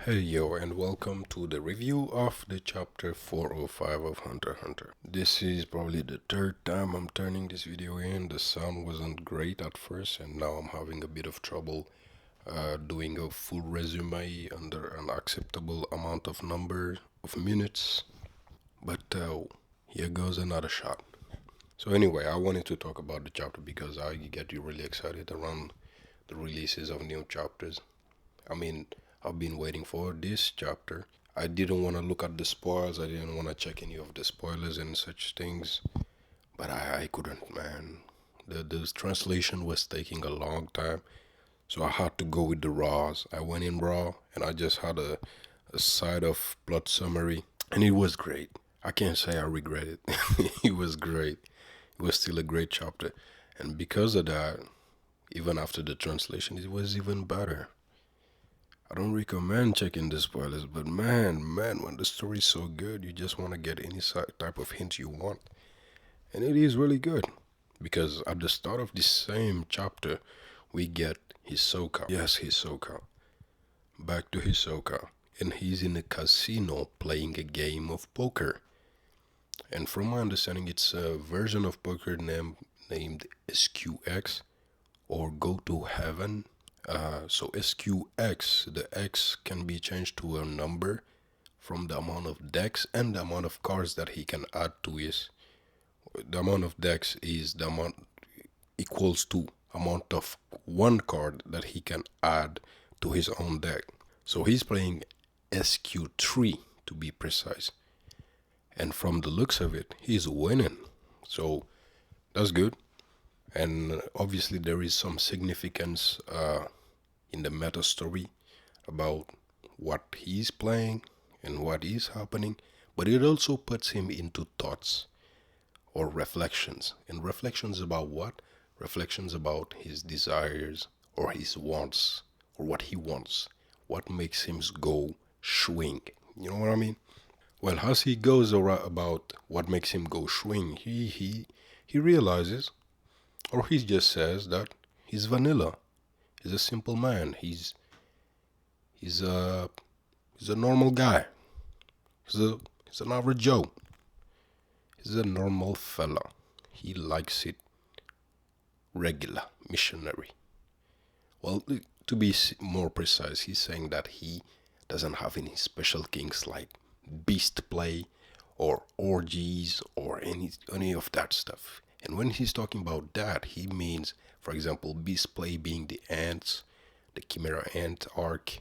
Hey yo, and welcome to the review of the chapter 405 of Hunter x Hunter. This is probably the third time I'm turning this video in. The sound wasn't great at first, and now I'm having a bit of trouble doing a full resume under an acceptable amount of number of minutes. But here goes another shot. So anyway, I wanted to talk about the chapter because I get you really excited around the releases of new chapters. I mean, I've been waiting for this chapter. I didn't want to look at the spoils. I didn't want to check any of the spoilers and such things. But I couldn't, man. The translation was taking a long time. So I had to go with the raws. I went in raw and I just had a side of plot summary. And it was great. I can't say I regret it. It was great. It was still a great chapter. And because of that, even after the translation, it was even better. I don't recommend checking the spoilers, but man, when the story is so good, you just want to get any type of hint you want. And it is really good. Because at the start of this same chapter, we get Hisoka. Yes, Hisoka. Back to Hisoka. And he's in a casino playing a game of poker. And from my understanding, it's a version of poker named SQX or Go to Heaven. So SQX, the X can be changed to a number from the amount of decks and the amount of cards that he can add to his. The amount of decks is the amount equals to amount of one card that he can add to his own deck. So he's playing SQ3 to be precise. And from the looks of it, he's winning. So that's good. And obviously there is some significance in the meta story about what he's playing and what is happening, but it also puts him into thoughts or reflections. And reflections about what? Reflections about his desires or his wants or what he wants. What makes him go swing. You know what I mean? Well, as he goes about what makes him go swing, he realizes, or he just says that he's vanilla. He's a simple man. He's a normal guy. He's an average Joe. He's a normal fella. He likes it regular, missionary. Well, to be more precise, he's saying that he doesn't have any special kinks like beast play or orgies or any of that stuff. And when he's talking about that, he means, for example, beast play being the ants, the chimera ant arc,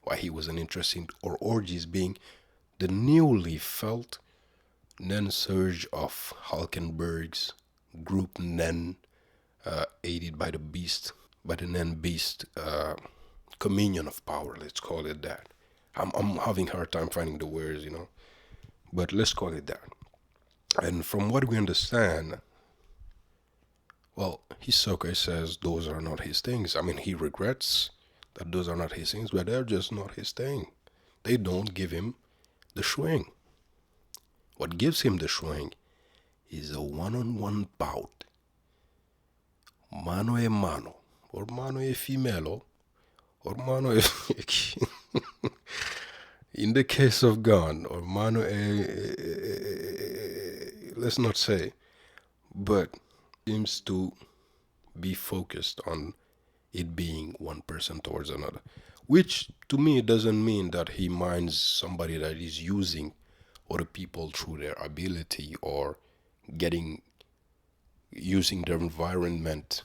why he wasn't interested, or orgies being the newly felt Nen surge of Hulkenberg's group Nen, aided by the beast, by the Nen beast communion of power, let's call it that. I'm having a hard time finding the words, but let's call it that. And from what we understand, well, Hisoka says those are not his things. I mean, he regrets that those are not his things, but they're just not his thing. They don't give him the swing. What gives him the swing is a one-on-one bout, mano a mano, or mano a femelo, or mano a... in the case of gun, or mano a... let's not say, but seems to be focused on it being one person towards another, which to me doesn't mean that he minds somebody that is using other people through their ability or using their environment,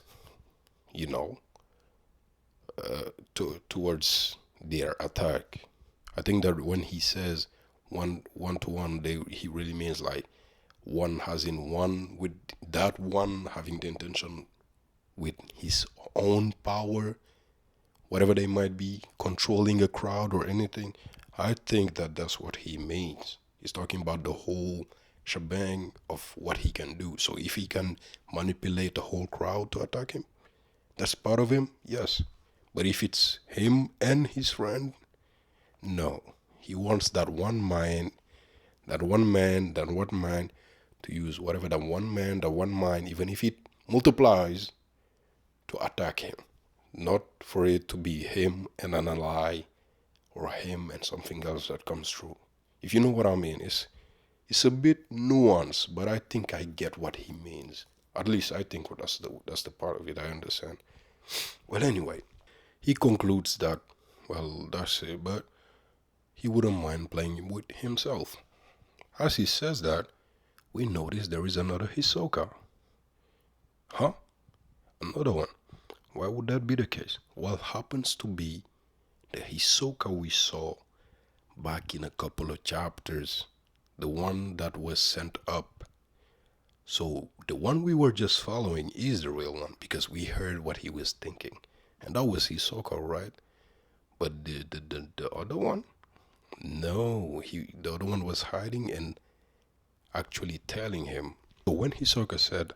towards their attack. I think that when he says one to one, he really means like one has in one with that one having the intention with his own power, whatever they might be, controlling a crowd or anything. I think that that's what he means. He's talking about the whole shebang of what he can do. So if he can manipulate the whole crowd to attack him, that's part of him, yes. But if it's him and his friend, no. He wants that one man, to use whatever that one mind, even if it multiplies, to attack him. Not for it to be him and an ally or him and something else that comes through. If you know what I mean, it's a bit nuanced, but I think I get what he means. At least I think that's the part of it I understand. Well, anyway, he concludes that, well, that's it, but he wouldn't mind playing with himself. As he says that, we notice there is another Hisoka. Huh? Another one. Why would that be the case? Well, happens to be the Hisoka we saw back in a couple of chapters, the one that was sent up. So the one we were just following is the real one because we heard what he was thinking, and that was Hisoka, right? But the other one, no, the other one was hiding and actually telling him. So when Hisoka said,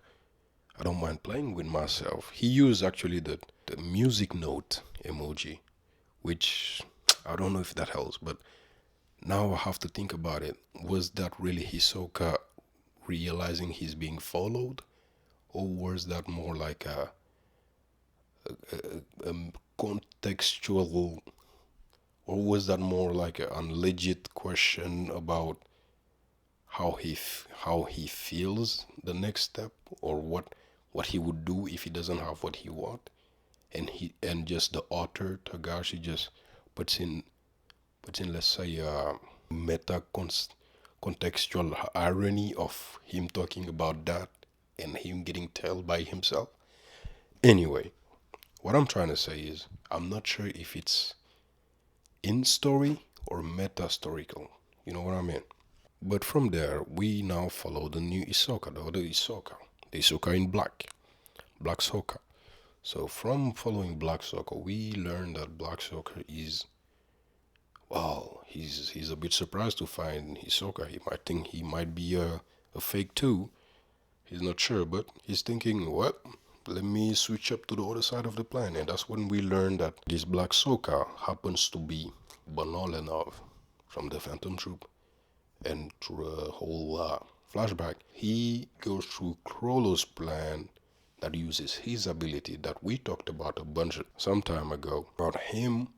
"I don't mind playing with myself," he used actually the music note emoji, which I don't know if that helps, but now I have to think about it. Was that really Hisoka realizing he's being followed? Or was that more like a contextual, or was that more like a legit question about how he feels the next step, or what he would do if he doesn't have what he want, and just the author Tagashi just puts in let's say meta contextual irony of him talking about that and him getting told by himself. Anyway, what I'm trying to say is I'm not sure if it's in story or meta historical. You know what I mean? But from there, we now follow the new Isoka, the other Isoka, the Isoka in Black Soka. So from following Black Soka, we learn that Black Soka is, well, he's a bit surprised to find Hisoka. He might think he might be a fake too. He's not sure, but he's thinking, what? Let me switch up to the other side of the planet. And that's when we learn that this Black Soka happens to be Bonolenov from the Phantom Troop. And through a whole flashback, he goes through Krollo's plan that uses his ability that we talked about a bunch some time ago, about him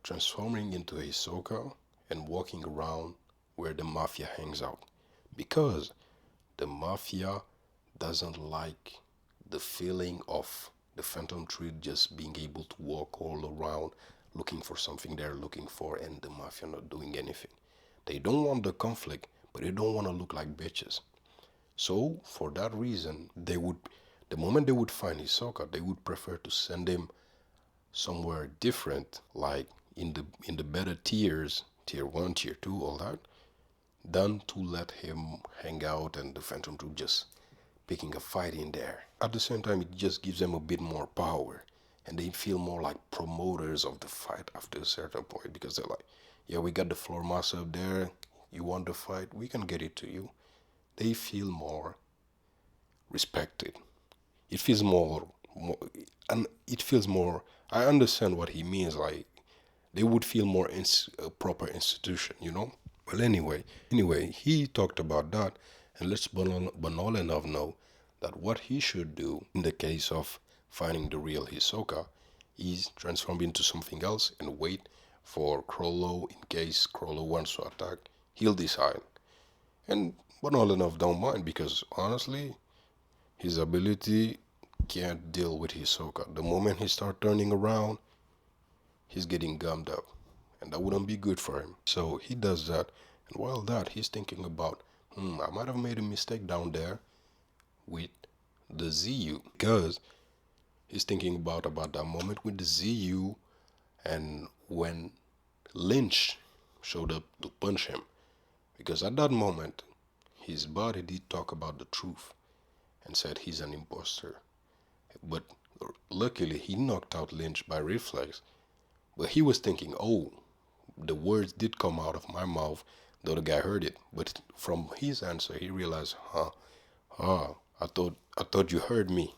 transforming into a Hisoka and walking around where the mafia hangs out. Because the mafia doesn't like the feeling of the Phantom Troop just being able to walk all around looking for something they're looking for and the mafia not doing anything. They don't want the conflict, but they don't want to look like bitches. So for that reason, the moment they would find Hisoka, they would prefer to send him somewhere different, like in the better tiers, tier 1, tier 2, all that, than to let him hang out and the Phantom Troop just picking a fight in there. At the same time, it just gives them a bit more power and they feel more like promoters of the fight after a certain point because they're like, yeah, we got the floor master up there. You want the fight? We can get it to you. They feel more respected. It feels more, and it feels more. I understand what he means. Like they would feel more a proper institution, you know. Well, anyway, he talked about that, and let's Bonolenov know that what he should do in the case of finding the real Hisoka is transform into something else and wait for Krollo in case Krollo wants to attack. He'll decide. And Bonolenov don't mind because honestly, his ability can't deal with Hisoka. The moment he start turning around, he's getting gummed up. And that wouldn't be good for him. So he does that. And while that, he's thinking about, I might have made a mistake down there with the ZU. Because he's thinking about that moment with the ZU and when Lynch showed up to punch him. Because at that moment, his body did talk about the truth and said he's an imposter. But luckily, he knocked out Lynch by reflex. But he was thinking, oh, the words did come out of my mouth. The other guy heard it. But from his answer, he realized, I thought you heard me.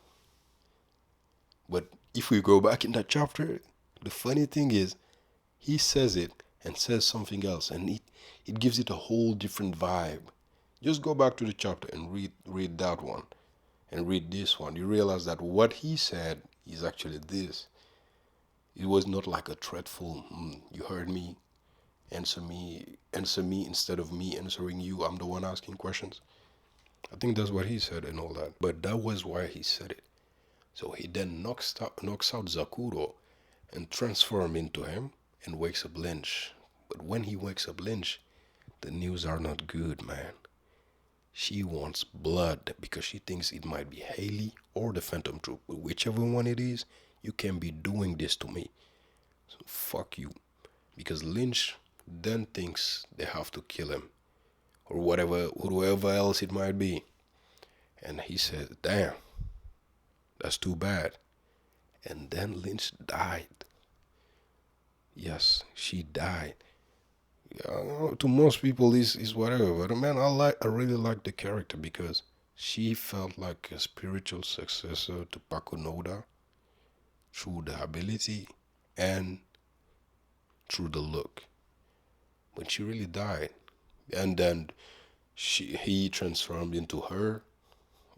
But if we go back in that chapter, the funny thing is, he says it and says something else, and it gives it a whole different vibe. Just go back to the chapter and read that one and read this one. You realize that what he said is actually this. It was not like a threatful, you heard me, answer me instead of me answering you. I'm the one asking questions. I think that's what he said and all that. But that was why he said it. So he then knocks out Zakuro and transforms into him and wakes up Lynch. But when he wakes up Lynch, the news are not good, man. She wants blood because she thinks it might be Haley or the Phantom Troop. Whichever one it is, you can be doing this to me. So fuck you. Because Lynch then thinks they have to kill him. Or whoever else it might be. And he says, damn, that's too bad. And then Lynch died. Yes, she died. Yeah, to most people is whatever, but man, I really like the character because she felt like a spiritual successor to Pakunoda through the ability and through the look. But she really died, and then he transformed into her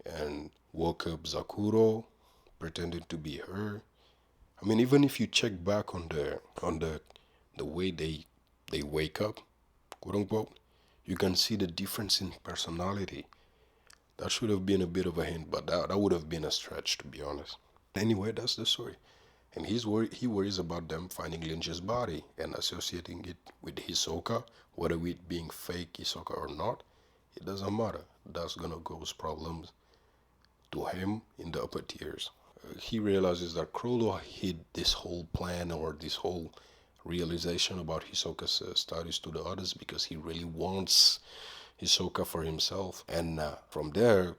and woke up Zakuro, pretending to be her. I mean, even if you check back on the way they wake up, quote unquote, you can see the difference in personality. That should have been a bit of a hint, but that would have been a stretch, to be honest. Anyway, that's the story. And he worries about them finding Lynch's body and associating it with Hisoka, whether it being fake Hisoka or not. It doesn't matter. That's gonna cause problems to him in the upper tiers. He realizes that Krollo hid this whole plan or this whole realization about Hisoka's status to the others because he really wants Hisoka for himself. And from there,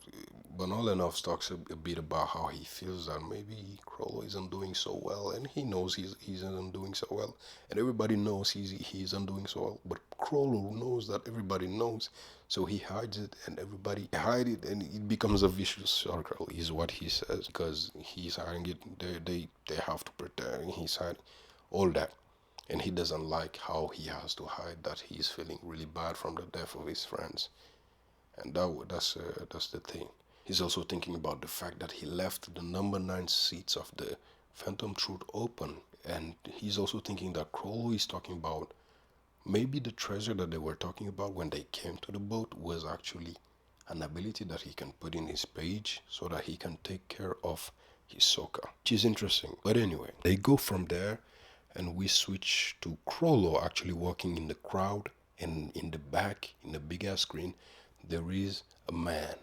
Banal talks a bit about how he feels that maybe Krollo isn't doing so well, and he knows he isn't doing so well, and everybody knows he isn't doing so well. But Krollo knows that everybody knows, so he hides it, and everybody hide it, and it becomes a vicious circle. Is what he says because he's hiding it. They have to pretend he's hiding all that. And he doesn't like how he has to hide that he's feeling really bad from the death of his friends, and that's the thing. He's also thinking about the fact that he left the number 9 seats of the Phantom Truth open, and he's also thinking that Krollo is talking about maybe the treasure that they were talking about when they came to the boat was actually an ability that he can put in his page so that he can take care of Hisoka, which is interesting. But anyway, they go from there and we switch to Krollo actually walking in the crowd, and in the back, in the big ass screen, there is a man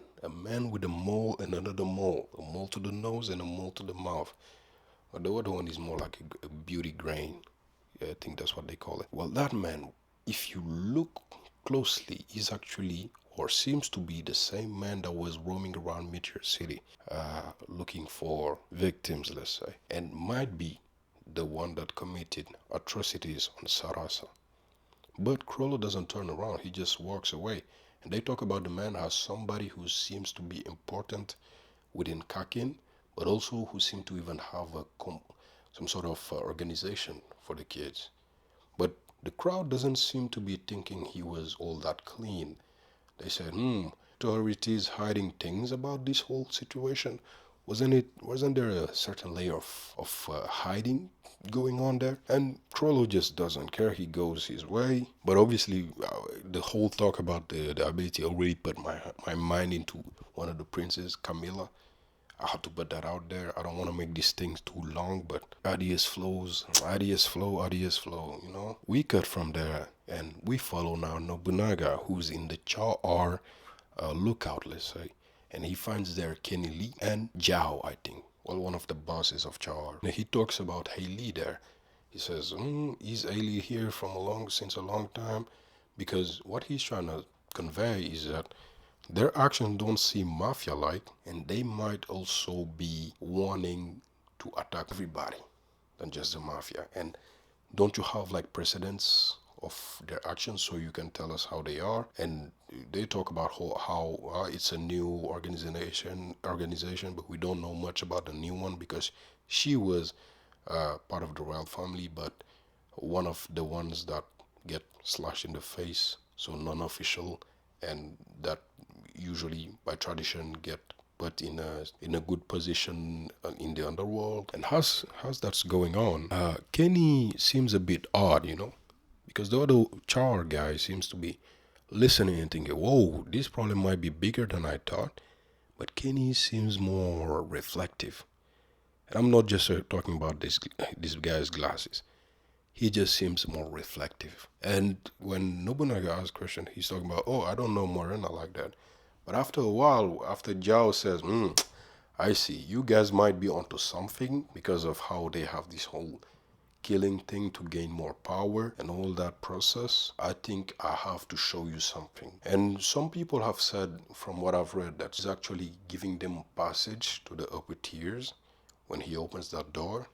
with a mole and another mole, a mole to the nose and a mole to the mouth. But the other one is more like a beauty grain. Yeah, I think that's what they call it. Well, that man, if you look closely, is actually or seems to be the same man that was roaming around Meteor City looking for victims, let's say, and might be the one that committed atrocities on Sarasa. But Krollo doesn't turn around, he just walks away. And they talk about the man as somebody who seems to be important within Kakin, but also who seem to even have some sort of organization for the kids. But the crowd doesn't seem to be thinking he was all that clean. They said, authorities hiding things about this whole situation. Wasn't there a certain layer of hiding going on there? And Krollo just doesn't care. He goes his way. But obviously, the whole talk about the ability already put my mind into one of the princes, Camilla. I have to put that out there. I don't want to make these things too long, but ideas flow, you know. We cut from there and we follow now Nobunaga, who's in the Chaw lookout, let's say. And he finds there Kenny Lee and Zhao, I think. Well, one of the bosses of Chaw. He talks about Haley there. He says, is Haley here since a long time? Because what he's trying to convey is that their actions don't seem mafia-like, and they might also be wanting to attack everybody than just the mafia. And don't you have like precedents of their actions so you can tell us how they are? And they talk about how it's a new organization, but we don't know much about the new one because she was part of the royal family, but one of the ones that get slashed in the face, so non-official, and that usually by tradition get but in a good position in the underworld. And how's that's going on? Kenny seems a bit odd, because the other Char guy seems to be listening and thinking, "Whoa, this problem might be bigger than I thought." But Kenny seems more reflective, and I'm not just talking about this guy's glasses. He just seems more reflective. And when Nobunaga asks question, he's talking about, "Oh, I don't know Morena like that." But after a while, after Jao says, I see, you guys might be onto something because of how they have this whole killing thing to gain more power and all that process. I think I have to show you something. And some people have said, from what I've read, that he's actually giving them passage to the upper tiers when he opens that door.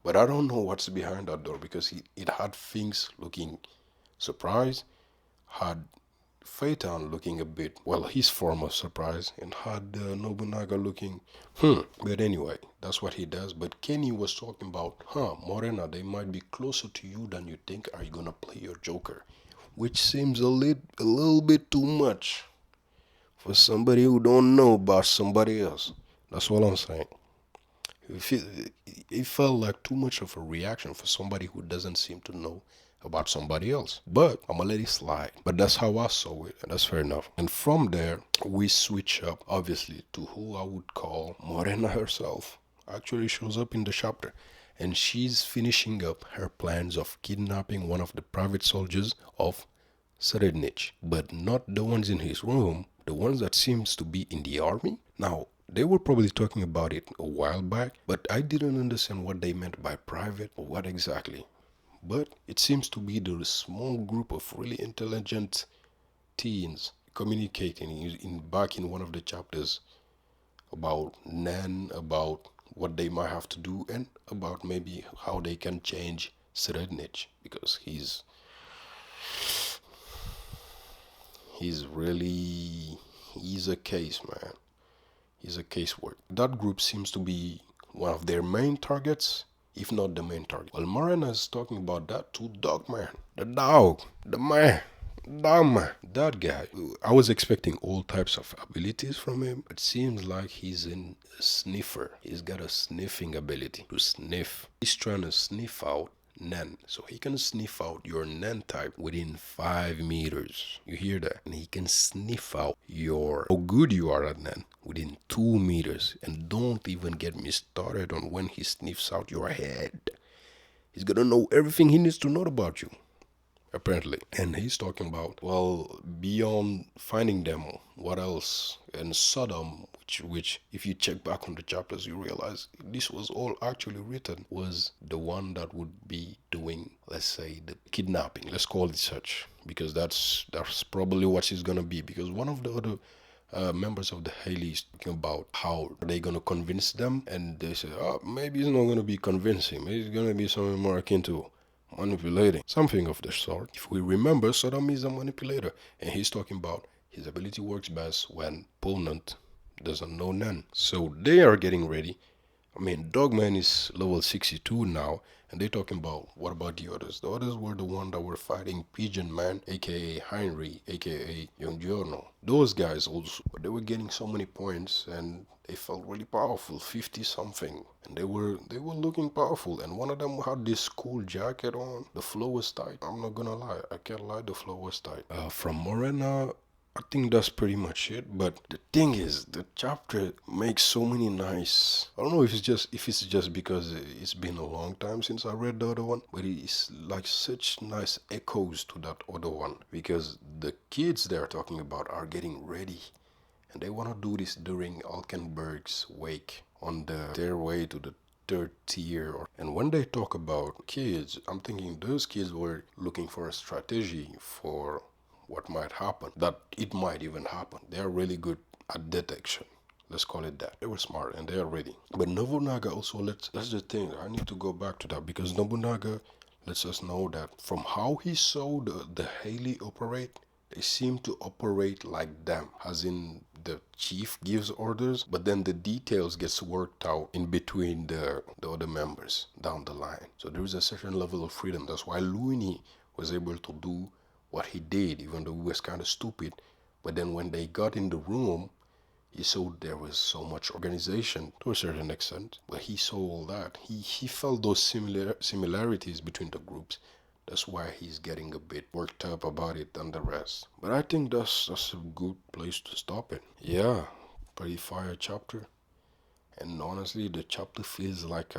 But I don't know what's behind that door, because it had things looking surprised, had Phaeton looking a bit, well, his form of surprise, and had Nobunaga looking, But anyway, that's what he does. But Kenny was talking about, Morena, they might be closer to you than you think. Are you gonna play your Joker? Which seems a little bit too much for somebody who don't know about somebody else. That's all I'm saying. It felt like too much of a reaction for somebody who doesn't seem to know about somebody else. But I'm gonna let it slide. But that's how I saw it, and that's fair enough. And from there, we switch up, obviously, to who I would call Morena herself. Actually shows up in the chapter. And she's finishing up her plans of kidnapping one of the private soldiers of Srednich. But not the ones in his room, the ones that seems to be in the army. Now, they were probably talking about it a while back, but I didn't understand what they meant by private or what exactly. But it seems to be the small group of really intelligent teens communicating back in one of the chapters about Nan, about what they might have to do, and about maybe how they can change Srednich, because he's a case, man. He's a casework. That group seems to be one of their main targets, if not the main target. Well, Marina is talking about that too, dog man. The dog, the man, dog man. That guy, I was expecting all types of abilities from him. It seems like he's a sniffer. He's got a sniffing ability to sniff. He's trying to sniff out Nen. So he can sniff out your Nen type within 5 meters. You hear that? And he can sniff out how good you are at Nen within 2 meters. And don't even get me started on when he sniffs out your head. He's gonna know everything he needs to know about you, apparently. And he's talking about, well, beyond finding them, what else? And Sodom, which if you check back on the chapters, you realize this was all actually written, was the one that would be doing, let's say, the kidnapping. Let's call it such, because that's probably what she's gonna be. Because one of the other members of the Haley is talking about how are they gonna convince them, and they say, maybe it's not gonna be convincing. Maybe it's gonna be something more akin to manipulating, something of the sort. If we remember, Sodom is a manipulator, and he's talking about his ability works best when Pulnant doesn't know none. So they are getting ready. I mean, Dogman is level 62 now, and they're talking about, what about the others? The others were the one that were fighting Pigeon Man, aka Heinrich, aka Young Giorno. Those guys also, they were getting so many points, and they felt really powerful, 50 something, and they were looking powerful. And one of them had this cool jacket on. The flow was tight. I'm not gonna lie, I can't lie, the flow was tight. From Morena, I think that's pretty much it. But the thing is, the chapter makes so many nice. I don't know if it's just because it's been a long time since I read the other one, but it's like such nice echoes to that other one, because the kids they're talking about are getting ready, and they want to do this during Alkenberg's wake on their way to the third tier. And when they talk about kids, I'm thinking those kids were looking for a strategy for what might happen, that it might even happen. They are really good at detection. Let's call it that. They were smart and they are ready. But Nobunaga also that's the thing. I need to go back to that, because Nobunaga lets us know that from how he saw the Haley operate, they seem to operate like them, as in the chief gives orders, but then the details gets worked out in between the other members down the line. So there is a certain level of freedom. That's why Looney was able to do what he did, even though he was kind of stupid. But then when they got in the room, He saw there was so much organization to a certain extent, but he saw all that. He felt those similarities between the groups. That's why he's getting a bit worked up about it than the rest. But I think that's a good place to stop it. Yeah, pretty fire chapter. And honestly, the chapter feels like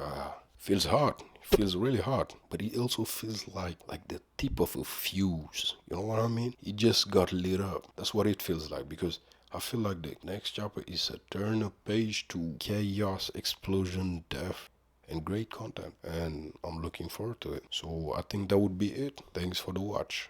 feels hot. Feels really hot, but it also feels like the tip of a fuse. You know what I mean? It just got lit up. That's what it feels like because I feel like the next chapter is a turn of page to chaos, explosion, death, and great content. And I'm looking forward to it. So I think that would be it. Thanks for the watch.